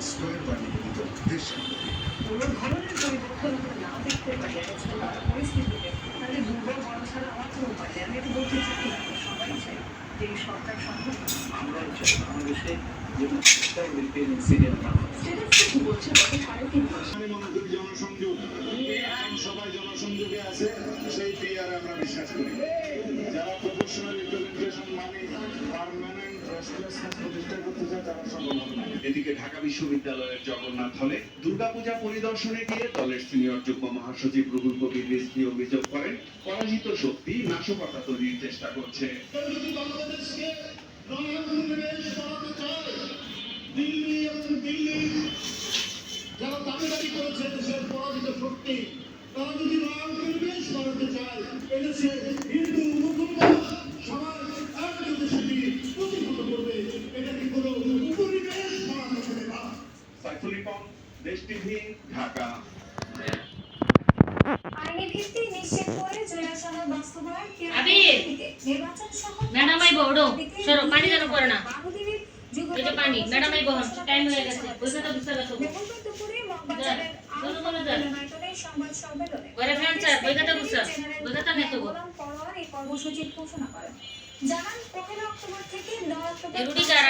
Square বা নিবেদিত দেশের প্রতি। কোনো ধরনের পরিবর্তন না দেখতে পারি পরিস্থিতিতে, তাহলে দুর্বল বড় ছাড়া আমার কোনো উপায় নেই। আমি এটা বলতে চাই না, সবাই চাই যে এই সরকার সম্ভব। আমরা চাই বাংলাদেশে যেটা ইনসিডেন্ট না হয়। স্টেটাসটা কি বলছে গত 3.5 মাস আমি মনে করি জনসংযোগ, এখন সবাই জনসংযোগে আছে, সেই পিআর আমরা বিশ্বাস করি। যারা প্রফেশনাল রিপ্রেজেন্টেশন মানে পার্মানেন্ট রেস্টলেসনেস প্রতিষ্ঠা করতে চায় তারা সফল হবে না। এদিকে ঢাকা বিশ্ববিদ্যালয়ের জগন্নাথ হলে দুর্গাপূজা পরিদর্শনে গিয়ে দলের সিনিয়র যুগ্ম মহাসচিব রুহুল কবির রিজভী অভিযোগ করেন পরাজিত শক্তি নাশকতা তৈরির চেষ্টা করছে। বাংলাদেশকে নয়াপরিবেশ বানাতে চায় দিল্লি এবং দিল্লি যারা দাবিদারি করেছে দেশের পরাজিত শক্তি, তারা যদি নয়া পরিবেশ বানাতে চায় এদেশে হিন্দু মুসলমান সবাই এক দেশে প্রতিহত করবে। এটা কি কোনো উপনিবেশ বানাতে পারে না। সাইফুল ইসলাম, দেশ টিভি, ঢাকা। আইনি ভিত্তি নিশ্চিত করে জেলা সনদ বাস্তবায়ন নির্বাচন সহ ম্যাডাম আইবো ওড়ো সরো পানি যেন পড়ে না বাহুদিবির যুগ এই যে পানি ম্যাডাম আইবো টাইম হয়ে গেছে বুঝতে তো বুঝতে পারছো মঙ্গলবার দুপুরে মগবাজারের মিলনায়তনে সংবাদ সম্মেলনে ওরে ফ্রেন্ড স্যার বইখাতা বুঝছো বইখাতা নেই তো গোলাম পরোয়ার এই কর্মসূচি ঘোষণা করেন। জানান 1 অক্টোবর থেকে 9 অক্টোবর রুটি কার